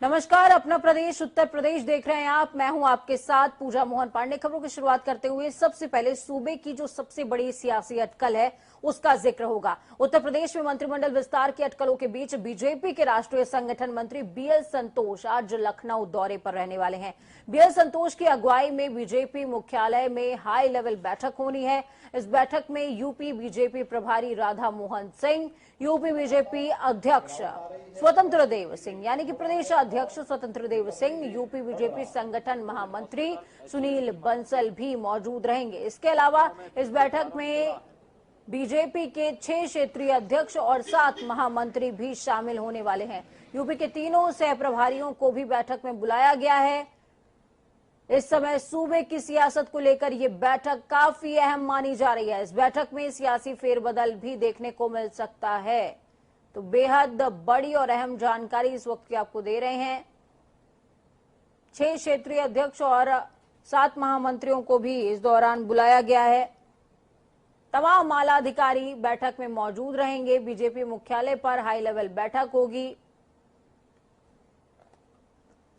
नमस्कार, अपना प्रदेश उत्तर प्रदेश देख रहे हैं आप। मैं हूं आपके साथ पूजा मोहन पांडे। खबरों की शुरुआत करते हुए सबसे पहले सूबे की जो सबसे बड़ी सियासी अटकल है उसका जिक्र होगा। उत्तर प्रदेश में मंत्रिमंडल विस्तार की अटकलों के बीच बीजेपी के राष्ट्रीय संगठन मंत्री बीएल संतोष आज लखनऊ दौरे पर रहने वाले हैं। बीएल संतोष की अगुवाई में बीजेपी मुख्यालय में हाई लेवल बैठक होनी है। इस बैठक में यूपी बीजेपी प्रभारी राधा मोहन सिंह, यूपी बीजेपी अध्यक्ष स्वतंत्र देव सिंह यानी कि प्रदेश अध्यक्ष स्वतंत्र देव सिंह, यूपी बीजेपी संगठन महामंत्री सुनील बंसल भी मौजूद रहेंगे। इसके अलावा इस बैठक में बीजेपी के 6 क्षेत्रीय अध्यक्ष और 7 महामंत्री भी शामिल होने वाले हैं। यूपी के तीनों सह प्रभारियों को भी बैठक में बुलाया गया है। इस समय सूबे की सियासत को लेकर यह बैठक काफी अहम मानी जा रही है। इस बैठक में सियासी फेरबदल भी देखने को मिल सकता है। तो बेहद बड़ी और अहम जानकारी इस वक्त की आपको दे रहे हैं। 6 क्षेत्रीय अध्यक्ष और 7 महामंत्रियों को भी इस दौरान बुलाया गया है। तमाम आला अधिकारी बैठक में मौजूद रहेंगे। बीजेपी मुख्यालय पर हाई लेवल बैठक होगी।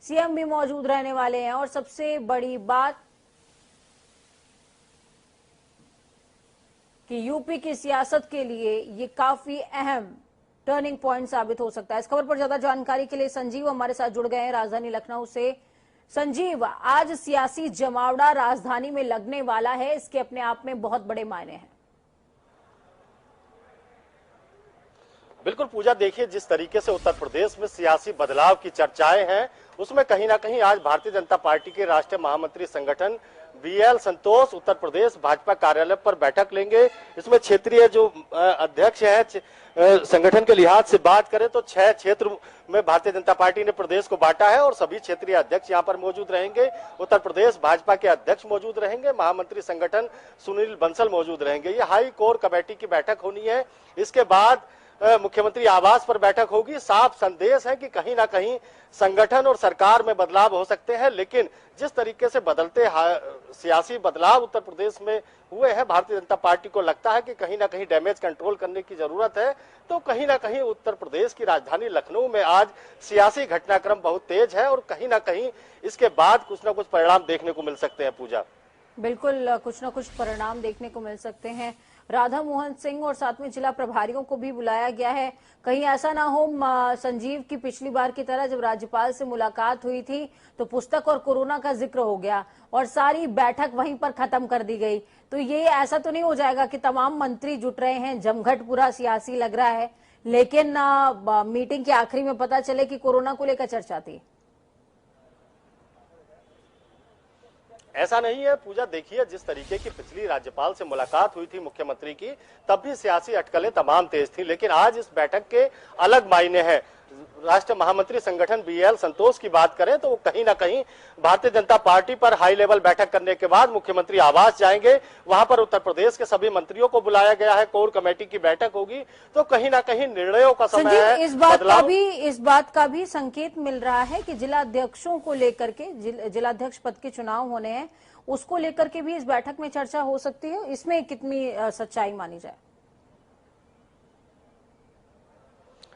सीएम भी मौजूद रहने वाले हैं और सबसे बड़ी बात कि यूपी की सियासत के लिए ये काफी अहम टर्निंग पॉइंट साबित हो सकता है। इस खबर पर ज्यादा जानकारी के लिए संजीव हमारे साथ जुड़ गए हैं राजधानी लखनऊ से। संजीव, आज सियासी जमावड़ा राजधानी में लगने वाला है, इसके अपने आप में बहुत बड़े मायने हैं। बिल्कुल पूजा, देखिए जिस तरीके से उत्तर प्रदेश में सियासी बदलाव की चर्चाएं हैं उसमें कहीं ना कहीं आज भारतीय जनता पार्टी के राष्ट्रीय महामंत्री संगठन बीएल संतोष उत्तर प्रदेश भाजपा कार्यालय पर बैठक लेंगे। इसमें क्षेत्रीय जो अध्यक्ष हैं संगठन के लिहाज से बात करें तो 6 क्षेत्र में भारतीय जनता पार्टी ने प्रदेश को बांटा है और सभी क्षेत्रीय अध्यक्ष यहां पर मौजूद रहेंगे। उत्तर प्रदेश भाजपा के अध्यक्ष मौजूद रहेंगे, महामंत्री संगठन सुनील बंसल मौजूद रहेंगे। ये हाई कोर कमेटी की बैठक होनी है। इसके बाद मुख्यमंत्री आवास पर बैठक होगी। साफ संदेश है कि कहीं ना कहीं संगठन और सरकार में बदलाव हो सकते हैं, लेकिन जिस तरीके से बदलते सियासी बदलाव उत्तर प्रदेश में हुए हैं, भारतीय जनता पार्टी को लगता है कि कहीं ना कहीं डैमेज कंट्रोल करने की जरूरत है। तो कहीं ना कहीं उत्तर प्रदेश की राजधानी लखनऊ में आज सियासी घटनाक्रम बहुत तेज है और कहीं ना कहीं इसके बाद कुछ ना कुछ परिणाम देखने को मिल सकते हैं। पूजा, बिल्कुल कुछ न कुछ परिणाम देखने को मिल सकते हैं। राधा मोहन सिंह और साथ में जिला प्रभारियों को भी बुलाया गया है। कहीं ऐसा ना हो संजीव की पिछली बार की तरह जब राज्यपाल से मुलाकात हुई थी तो पुस्तक और कोरोना का जिक्र हो गया और सारी बैठक वहीं पर खत्म कर दी गई। तो ये ऐसा तो नहीं हो जाएगा कि तमाम मंत्री जुट रहे हैं, जमघट पूरा सियासी लग रहा है, लेकिन मीटिंग के आखिरी में पता चले कि कोरोना को लेकर चर्चा थी। ऐसा नहीं है पूजा, देखिए जिस तरीके की पिछली राज्यपाल से मुलाकात हुई थी मुख्यमंत्री की, तब भी सियासी अटकलें तमाम तेज थी, लेकिन आज इस बैठक के अलग मायने हैं। राष्ट्रीय महामंत्री संगठन बीएल संतोष की बात करें तो वो कहीं ना कहीं भारतीय जनता पार्टी पर हाई लेवल बैठक करने के बाद मुख्यमंत्री आवास जाएंगे। वहां पर उत्तर प्रदेश के सभी मंत्रियों को बुलाया गया है, कोर कमेटी की बैठक होगी। तो कहीं ना कहीं निर्णयों का समय है। इस बात का भी संकेत मिल रहा है कि जिला अध्यक्षों को लेकर के, जिलाध्यक्ष पद के चुनाव होने हैं, उसको लेकर के भी इस बैठक में चर्चा हो सकती है। इसमें कितनी सच्चाई मानी जाए?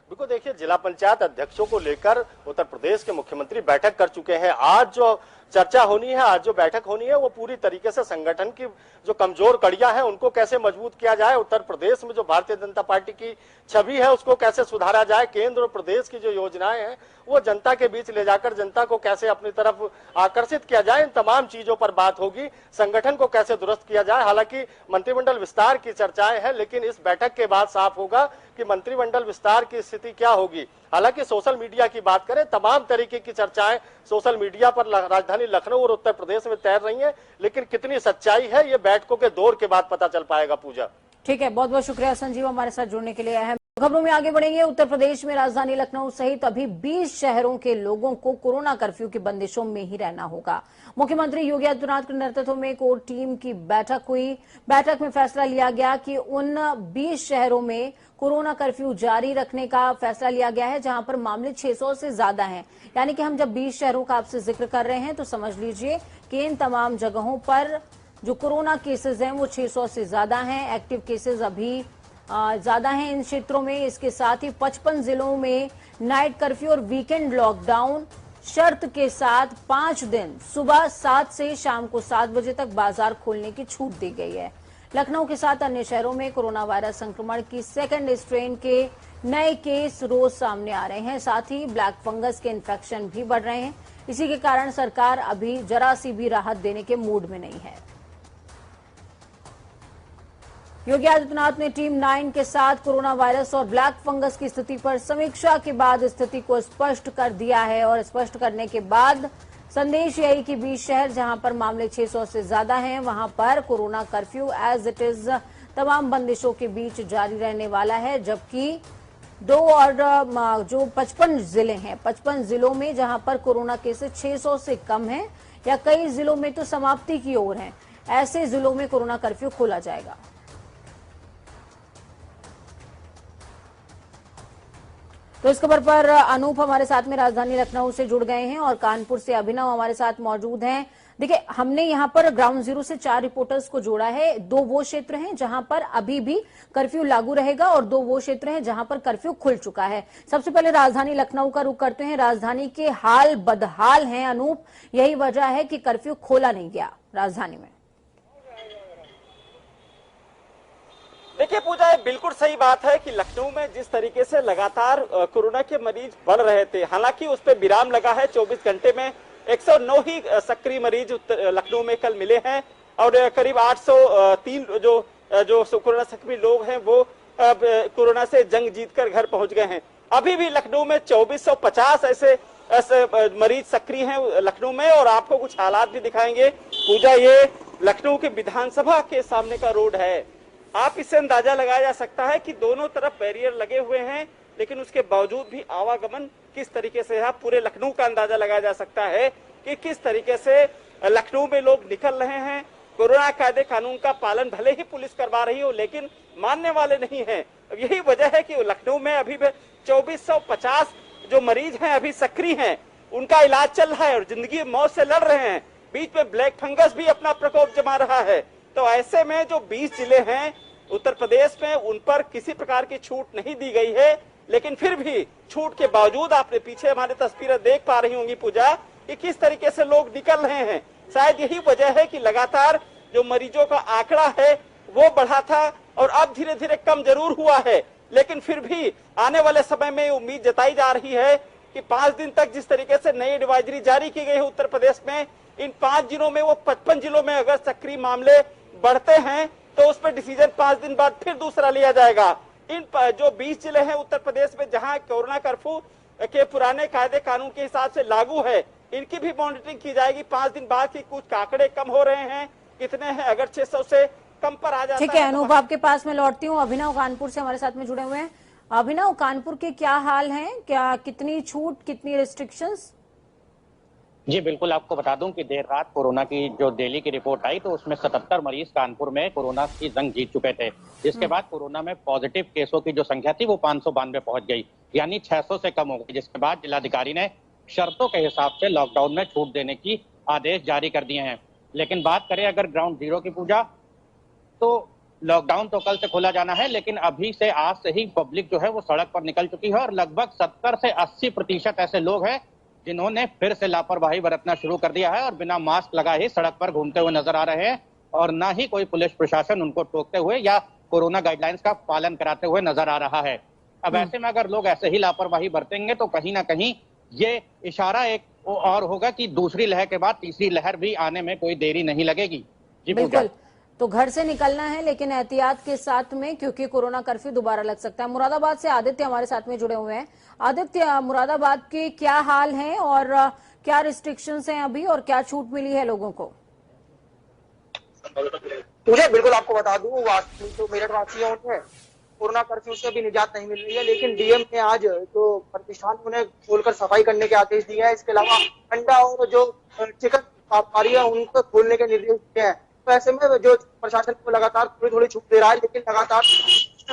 बिल्कुल, देखिए जिला पंचायत अध्यक्षों को लेकर उत्तर प्रदेश के मुख्यमंत्री बैठक कर चुके हैं। आज जो चर्चा होनी है, आज जो बैठक होनी है, वो पूरी तरीके से संगठन की जो कमजोर कड़ियां हैं उनको कैसे मजबूत किया जाए, उत्तर प्रदेश में जो भारतीय जनता पार्टी की छवि है उसको कैसे सुधारा जाए, केंद्र और प्रदेश की जो योजनाएं हैं वो जनता के बीच ले जाकर जनता को कैसे अपनी तरफ आकर्षित किया जाए, इन तमाम चीजों पर बात होगी। संगठन को कैसे दुरुस्त किया जाए। हालांकि मंत्रिमंडल विस्तार की चर्चाएं हैं, लेकिन इस बैठक के बाद साफ होगा कि मंत्रिमंडल विस्तार की स्थिति क्या होगी। हालांकि सोशल मीडिया की बात करें, तमाम तरीके की चर्चाएं सोशल मीडिया पर राजधानी लखनऊ और उत्तर प्रदेश में तैर रही हैं, लेकिन कितनी सच्चाई है ये बैठकों के दौर के बाद पता चल पाएगा। पूजा, ठीक है, बहुत बहुत शुक्रिया संजीव हमारे साथ जुड़ने के लिए। अहम खबरों में आगे बढ़ेंगे। उत्तर प्रदेश में राजधानी लखनऊ सहित अभी 20 शहरों के लोगों को कोरोना कर्फ्यू की बंदिशों में ही रहना होगा। मुख्यमंत्री योगी आदित्यनाथ के नेतृत्व में कोर टीम की बैठक हुई। बैठक में फैसला लिया गया कि उन 20 शहरों में कोरोना कर्फ्यू जारी रखने का फैसला लिया गया है जहां पर मामले 600 से ज्यादा हैं। यानी कि हम जब 20 शहरों का आपसे जिक्र कर रहे हैं तो समझ लीजिए कि इन तमाम जगहों पर जो कोरोना केसेस हैं वो 600 से ज्यादा हैं। एक्टिव केसेस अभी ज्यादा हैं इन क्षेत्रों में। इसके साथ ही 55 जिलों में नाइट कर्फ्यू और वीकेंड लॉकडाउन शर्त के साथ 5 दिन सुबह 7 से शाम को 7 बजे तक बाजार खोलने की छूट दी गई है। लखनऊ के साथ अन्य शहरों में कोरोना वायरस संक्रमण की सेकेंड स्ट्रेन के नए केस रोज सामने आ रहे हैं। साथ ही ब्लैक फंगस के इन्फेक्शन भी बढ़ रहे हैं। इसी के कारण सरकार अभी जरा सी भी राहत देने के मूड में नहीं है। योगी आदित्यनाथ ने टीम 9 के साथ कोरोना वायरस और ब्लैक फंगस की स्थिति पर समीक्षा के बाद स्थिति को स्पष्ट कर दिया है और स्पष्ट करने के बाद संदेश यही कि 20 शहर जहां पर मामले 600 से ज्यादा हैं वहां पर corona curfew as it is तमाम बंदिशों के बीच जारी रहने वाला है। जबकि 2 और जो 55 जिले हैं, 55 जिलों में जहां पर कोरोना केसेस 600 से कम है या कई जिलों में तो समाप्ति की ओर है, ऐसे जिलों में कोरोना कर्फ्यू खोला जाएगा। तो इस खबर पर अनूप हमारे साथ में राजधानी लखनऊ से जुड़ गए हैं और कानपुर से अभिनव हमारे साथ मौजूद हैं। देखिए, हमने यहां पर ग्राउंड जीरो से 4 रिपोर्टर्स को जोड़ा है। 2 वो क्षेत्र हैं जहां पर अभी भी कर्फ्यू लागू रहेगा और 2 वो क्षेत्र हैं जहां पर कर्फ्यू खुल चुका है। सबसे पहले राजधानी लखनऊ का रुख करते हैं। राजधानी के हाल बदहाल हैं अनूप, यही वजह है कि कर्फ्यू खोला नहीं गया राजधानी में। देखिए पूजा, ये बिल्कुल सही बात है कि लखनऊ में जिस तरीके से लगातार कोरोना के मरीज बढ़ रहे थे, हालांकि उस पर विराम लगा है। 24 घंटे में 109 ही सक्रिय मरीज लखनऊ में कल मिले हैं और करीब 803 जो कोरोना सक्रिय लोग हैं वो कोरोना से जंग जीतकर घर पहुंच गए हैं। अभी भी लखनऊ में 2450 ऐसे मरीज सक्रिय हैं लखनऊ में और आपको कुछ हालात भी दिखाएंगे। पूजा, ये लखनऊ के विधानसभा के सामने का रोड है। आप इससे अंदाजा लगाया जा सकता है कि दोनों तरफ बैरियर लगे हुए हैं, लेकिन उसके बावजूद भी आवागमन किस तरीके से है। पूरे लखनऊ का अंदाजा लगाया जा सकता है कि किस तरीके से लखनऊ में लोग निकल रहे हैं। कोरोना कायदे कानून का पालन भले ही पुलिस करवा रही हो, लेकिन मानने वाले नहीं हैं। यही वजह है कि लखनऊ में अभी भी 2450 जो मरीज हैं अभी सक्रिय हैं, उनका इलाज चल रहा है और जिंदगी मौत से लड़ रहे हैं। बीच में ब्लैक फंगस भी अपना प्रकोप जमा रहा है। तो ऐसे में जो 20 जिले हैं उत्तर प्रदेश में, उन पर किसी प्रकार की छूट नहीं दी गई है, लेकिन फिर भी छूट के बावजूद आपने पीछे हमारी तस्वीरें देख पा रही होंगी पूजा कि किस तरीके से लोग निकल रहे हैं। शायद यही वजह है कि लगातार जो मरीजों का आंकड़ा है वो बढ़ा था और अब धीरे धीरे कम जरूर हुआ है, लेकिन फिर भी आने वाले समय में उम्मीद जताई जा रही है कि 5 दिन तक जिस तरीके से नई एडवाइजरी जारी की गई है उत्तर प्रदेश में, इन 5 जिलों में वो 55 जिलों में अगर सक्रिय मामले बढ़ते हैं तो उस पर डिसीजन 5 दिन बाद फिर दूसरा लिया जाएगा। इन जो 20 जिले हैं उत्तर प्रदेश में जहां कोरोना कर्फ्यू के पुराने कायदे कानून के हिसाब से लागू है, इनकी भी मॉनिटरिंग की जाएगी 5 दिन बाद कि कुछ आंकड़े कम हो रहे हैं, कितने हैं। अगर 600 से कम पर आ जाता है। ठीक है अनूप, आपके पास में लौटती हूँ। अभिनव कानपुर से हमारे साथ में जुड़े हुए हैं। अभिनव, कानपुर के क्या हाल हैं? क्या कितनी छूट, कितनी रिस्ट्रिक्शंस? जी बिल्कुल, आपको बता दूं कि देर रात कोरोना की जो दिल्ली की रिपोर्ट आई तो उसमें 77 मरीज कानपुर में कोरोना की जंग जीत चुके थे, जिसके बाद कोरोना में पॉजिटिव केसों की जो संख्या थी वो 592 पहुंच गई, यानी 600 से कम हो गई। जिसके बाद जिलाधिकारी ने शर्तों के हिसाब से लॉकडाउन में छूट देने की आदेश जारी कर दिए हैं। लेकिन बात करें अगर ग्राउंड जीरो की पूजा, तो लॉकडाउन तो कल से खोला जाना है, लेकिन अभी से आज से ही पब्लिक जो है वो सड़क पर निकल चुकी है और लगभग 70 से 80% ऐसे लोग हैं जिन्होंने फिर से लापरवाही बरतना शुरू कर दिया है और बिना मास्क लगाए ही सड़क पर घूमते हुए नजर आ रहे हैं और ना ही कोई पुलिस प्रशासन उनको टोकते हुए या कोरोना गाइडलाइंस का पालन कराते हुए नजर आ रहा है। अब ऐसे में अगर लोग ऐसे ही लापरवाही बरतेंगे तो कहीं ना कहीं ये इशारा एक और होगा कि दूसरी लहर के बाद तीसरी लहर भी आने में कोई देरी नहीं लगेगी। जी बिल्कुल, तो घर से निकलना है लेकिन एहतियात के साथ में, क्योंकि कोरोना कर्फ्यू दोबारा लग सकता है। मुरादाबाद से आदित्य हमारे साथ में जुड़े हुए हैं। आदित्य, मुरादाबाद के क्या हाल हैं और क्या रिस्ट्रिक्शंस हैं अभी और क्या छूट मिली है लोगों को? मुझे बिल्कुल आपको बता दूं, जो मेरठ वासियों ने कोरोना कर्फ्यू से भी निजात नहीं मिल रही है, लेकिन डीएम ने आज जो प्रतिष्ठान उन्हें खोलकर सफाई करने के आदेश दिए हैं। इसके अलावा अंडा और जो चिकन व्यापारी है उनको खोलने के निर्देश दिए हैं। तो ऐसे में जो प्रशासन को लगातार थोड़ी थोड़ी छूट दे रहा है, लेकिन लगातार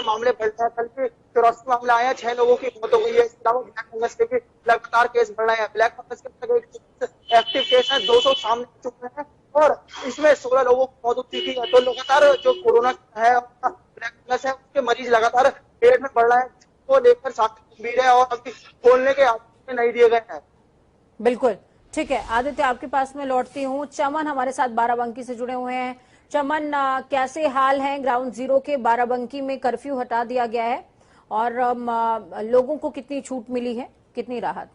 मामले बढ़ रहे हैं। कल के 84 मामले आए हैं, 6 लोगों की मौत हो गई है। इसके अलावा ब्लैक फंगस के भी लगातार केस बढ़ रहे हैं। ब्लैक फंगस के एक्टिव केस है 200 सामने आ चुके हैं और इसमें 16 लोगों की मौत हो चुकी है। तो लगातार जो कोरोना है ब्लैक फंगस है उसके के मरीज लगातार पेट में बढ़ रहे हैं, को लेकर शासन गंभीर है और अभी खोलने के आदेश नहीं दिए गए हैं। बिल्कुल ठीक है आदित्य, आपके पास में लौटती हूँ। चमन हमारे साथ बाराबंकी से जुड़े हुए हैं। चमन, कैसे हाल हैं ग्राउंड जीरो के? बाराबंकी में कर्फ्यू हटा दिया गया है और लोगों को कितनी छूट मिली है, कितनी राहत?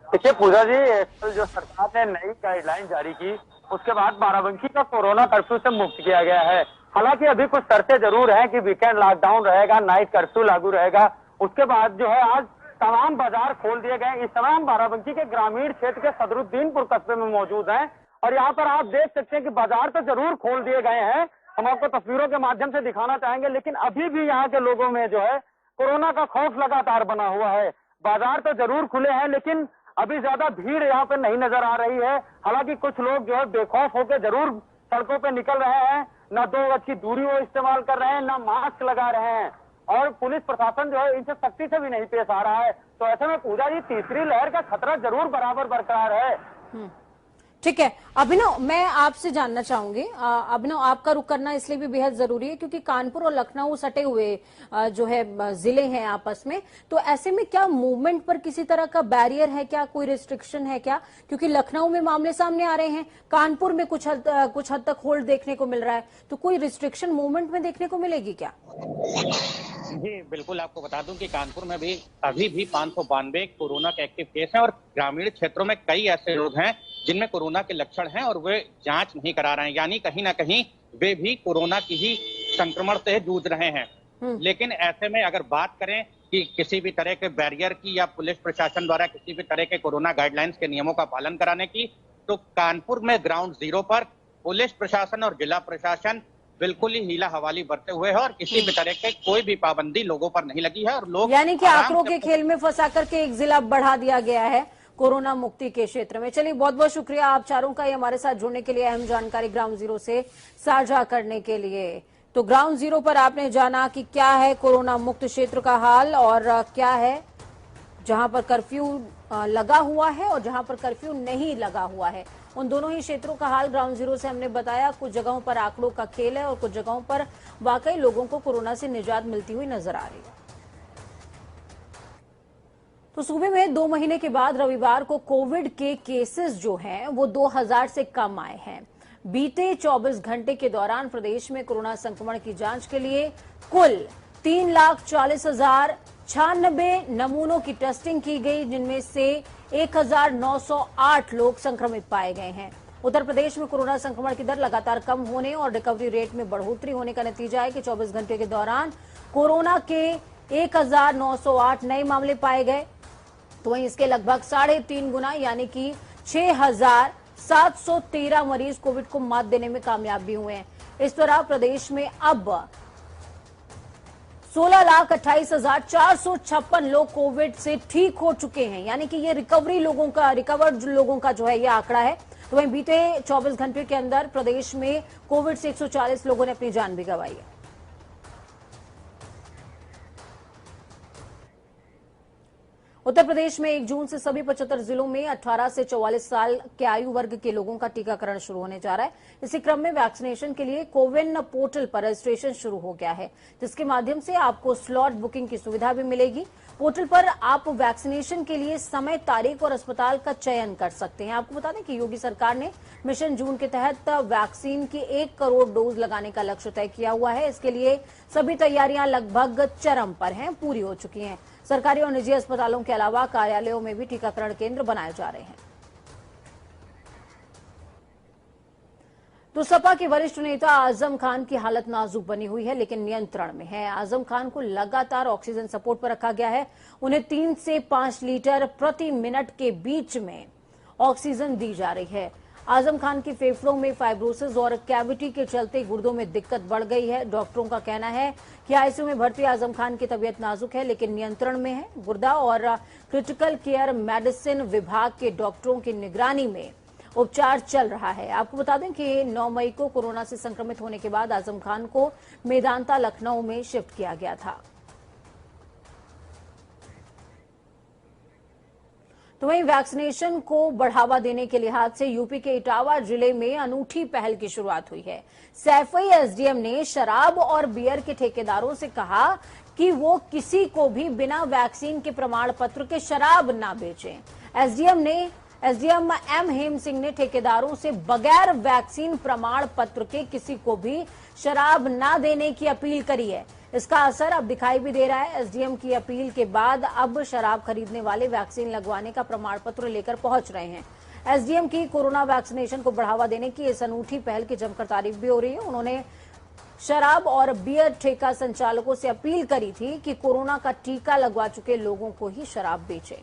देखिए पूजा जी, कल जो सरकार ने नई गाइडलाइन जारी की उसके बाद बाराबंकी का कोरोना कर्फ्यू से मुक्त किया गया है। हालांकि अभी कुछ शर्तें जरूर हैं कि वीकेंड लॉकडाउन रहेगा, नाइट कर्फ्यू लागू रहेगा। उसके बाद जो है आज तमाम बाजार खोल दिए गए। इस समय हम बाराबंकी के ग्रामीण क्षेत्र के सदरुद्दीनपुर कस्बे में मौजूद हैं और यहाँ पर आप देख सकते हैं कि बाजार तो जरूर खोल दिए गए हैं, हम आपको तस्वीरों के माध्यम से दिखाना चाहेंगे, लेकिन अभी भी यहाँ के लोगों में जो है कोरोना का खौफ लगातार बना हुआ है। बाजार तो जरूर खुले हैं लेकिन अभी ज्यादा भीड़ यहाँ पे नहीं नजर आ रही है। हालांकि कुछ लोग जो है बेखौफ होकर जरूर सड़कों पे निकल रहे हैं, न 2 गज की दूरी वो इस्तेमाल कर रहे हैं, न मास्क लगा रहे हैं और पुलिस प्रशासन जो है इनसे सख्ती से भी नहीं पेश आ रहा है। तो ऐसे में पूजा जी, तीसरी लहर का खतरा जरूर बराबर बरकरार है। ठीक है अभिनव, मैं आपसे जानना चाहूंगी, अभिनव आपका रुख करना इसलिए भी बेहद जरूरी है क्योंकि कानपुर और लखनऊ सटे हुए जो है जिले हैं आपस में, तो ऐसे में क्या मूवमेंट पर किसी तरह का बैरियर है क्या, कोई रिस्ट्रिक्शन है क्या? क्योंकि लखनऊ में मामले सामने आ रहे हैं, कानपुर में कुछ हद तक होल्ड देखने को मिल रहा है, तो कोई रिस्ट्रिक्शन मूवमेंट में देखने को मिलेगी क्या? जी बिल्कुल, आपको बता दूं कि कानपुर में भी अभी भी 592 कोरोना के एक्टिव केस हैं और ग्रामीण क्षेत्रों में कई ऐसे लोग हैं जिनमें कोरोना के लक्षण हैं और वे जांच नहीं करा रहे हैं, यानी कहीं ना कहीं वे भी कोरोना की ही संक्रमण से जूझ रहे हैं। लेकिन ऐसे में अगर बात करें कि किसी भी तरह के बैरियर की या पुलिस प्रशासन द्वारा किसी भी तरह के कोरोना गाइडलाइंस के नियमों का पालन कराने की, तो कानपुर में ग्राउंड जीरो पर पुलिस प्रशासन और जिला प्रशासन बिल्कुल ही हीला हवाली बरते हुए है और किसी भी तरह के कोई भी पाबंदी लोगों पर नहीं लगी है और लोग यानी कि आंकड़ों के खेल में फंसा करके एक जिला बढ़ा दिया गया है कोरोना मुक्ति के क्षेत्र में। चलिए बहुत बहुत शुक्रिया आप चारों का ये हमारे साथ जुड़ने के लिए, अहम जानकारी ग्राउंड जीरो से साझा करने के लिए। तो ग्राउंड जीरो पर आपने जाना कि क्या है कोरोना मुक्त क्षेत्र का हाल और क्या है जहां पर कर्फ्यू लगा हुआ है और जहां पर कर्फ्यू नहीं लगा हुआ है, उन दोनों ही क्षेत्रों का हाल ग्राउंड जीरो से हमने बताया। कुछ जगहों पर आंकड़ों का खेल है और कुछ जगहों पर वाकई लोगों को कोरोना से निजात मिलती हुई नजर आ रही है। तो सूबे में 2 महीने के बाद रविवार को कोविड के केसेस जो हैं वो 2000 से कम आए हैं। बीते 24 घंटे के दौरान प्रदेश में कोरोना संक्रमण की जांच के लिए कुल 3,40,096 नमूनों की टेस्टिंग की गई, जिनमें से 1,908 लोग संक्रमित पाए गए हैं। उत्तर प्रदेश में कोरोना संक्रमण की दर लगातार कम होने और रिकवरी रेट में बढ़ोतरी होने का नतीजा है कि 24 घंटे के दौरान कोरोना के 1,908 नए मामले पाए गए, तो वहीं इसके लगभग 3.5 गुना यानी कि 6,713 मरीज कोविड को मात देने में कामयाब भी हुए हैं। इस तरह प्रदेश में अब 16,28,456 लोग कोविड से ठीक हो चुके हैं, यानी कि ये रिकवर्ड लोगों का जो है ये आंकड़ा है। तो वहीं बीते 24 घंटे के अंदर प्रदेश में कोविड से 140 लोगों ने अपनी जान भी गंवाई है। उत्तर प्रदेश में 1 जून से सभी 75 जिलों में 18 से 44 साल के आयु वर्ग के लोगों का टीकाकरण शुरू होने जा रहा है। इसी क्रम में वैक्सीनेशन के लिए कोविन पोर्टल पर रजिस्ट्रेशन शुरू हो गया है, जिसके माध्यम से आपको स्लॉट बुकिंग की सुविधा भी मिलेगी। पोर्टल पर आप वैक्सीनेशन के लिए समय, तारीख और अस्पताल का चयन कर सकते हैं। आपको बता दें कि योगी सरकार ने मिशन जून के तहत वैक्सीन की 1 करोड़ डोज लगाने का लक्ष्य तय किया हुआ है। इसके लिए सभी तैयारियां लगभग चरम पर हैं, पूरी हो चुकी हैं। सरकारी और निजी अस्पतालों के अलावा कार्यालयों में भी टीकाकरण केंद्र बनाए जा रहे हैं। तो सपा के वरिष्ठ नेता आजम खान की हालत नाजुक बनी हुई है, लेकिन नियंत्रण में है। आजम खान को लगातार ऑक्सीजन सपोर्ट पर रखा गया है। उन्हें 3 से 5 लीटर प्रति मिनट के बीच में ऑक्सीजन दी जा रही है। आजम खान की फेफड़ों में फाइब्रोसिस और कैविटी के चलते गुर्दों में दिक्कत बढ़ गई है। डॉक्टरों का कहना है कि आईसीयू में भर्ती आजम खान की तबीयत नाजुक है, लेकिन नियंत्रण में है। गुर्दा और क्रिटिकल केयर मेडिसिन विभाग के डॉक्टरों की निगरानी में उपचार चल रहा है। आपको बता दें कि 9 मई को कोरोना से संक्रमित होने के बाद आजम खान को मेदांता लखनऊ में शिफ्ट किया गया था। तो वहीं वैक्सीनेशन को बढ़ावा देने के लिहाज से यूपी के इटावा जिले में अनूठी पहल की शुरुआत हुई है। सैफई एसडीएम ने शराब और बियर के ठेकेदारों से कहा कि वो किसी को भी बिना वैक्सीन के प्रमाण पत्र के शराब ना बेचें। एसडीएम एम हेम सिंह ने ठेकेदारों से बगैर वैक्सीन प्रमाण पत्र के किसी को भी शराब ना देने की अपील करी है। इसका असर अब दिखाई भी दे रहा है। एसडीएम की अपील के बाद अब शराब खरीदने वाले वैक्सीन लगवाने का प्रमाण पत्र लेकर पहुंच रहे हैं। एसडीएम की कोरोना वैक्सीनेशन को बढ़ावा देने की इस अनूठी पहल की जमकर तारीफ भी हो रही है। उन्होंने शराब और बियर ठेका संचालकों से अपील करी थी कि कोरोना का टीका लगवा चुके लोगों को ही शराब बेचें।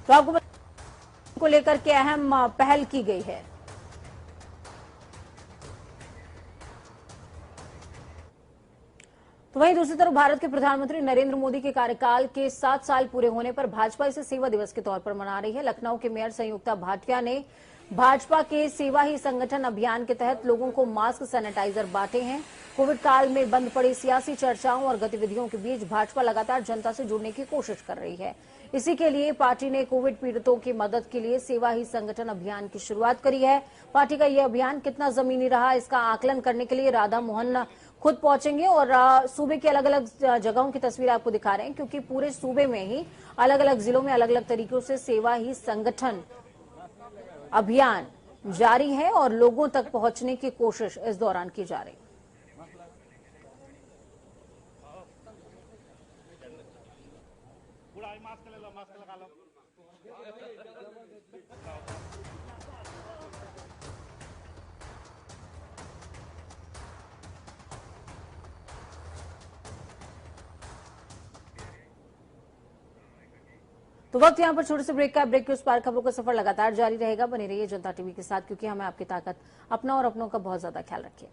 तो आपको को लेकर के अहम पहल की गई है। तो वहीं दूसरी तरफ भारत के प्रधानमंत्री नरेंद्र मोदी के कार्यकाल के 7 साल पूरे होने पर भाजपा इसे सेवा दिवस के तौर पर मना रही है। लखनऊ के मेयर संयुक्ता भाटिया ने भाजपा के सेवा ही संगठन अभियान के तहत लोगों को मास्क, सैनिटाइजर बांटे हैं। कोविड काल में बंद पड़ी सियासी चर्चाओं और गतिविधियों के बीच भाजपा लगातार जनता से जुड़ने की कोशिश कर रही है। इसी के लिए पार्टी ने कोविड पीड़ितों की मदद के लिए सेवा ही संगठन अभियान की शुरुआत करी है। पार्टी का यह अभियान कितना जमीनी रहा, इसका आकलन करने के लिए राधा मोहन खुद पहुंचेंगे और सूबे की अलग अलग जगहों की तस्वीर आपको दिखा रहे हैं, क्योंकि पूरे सूबे में ही अलग अलग जिलों में अलग अलग तरीकों से सेवा ही संगठन अभियान जारी है और लोगों तक पहुंचने की कोशिश इस दौरान की जा रही है। तो वक्त यहाँ पर छोटे से ब्रेक का। ब्रेक के उस पार खबरों का सफर लगातार जारी रहेगा। बने रहिए जनता टीवी के साथ, क्योंकि हमें आपकी ताकत, अपना और अपनों का बहुत ज्यादा ख्याल रखिए।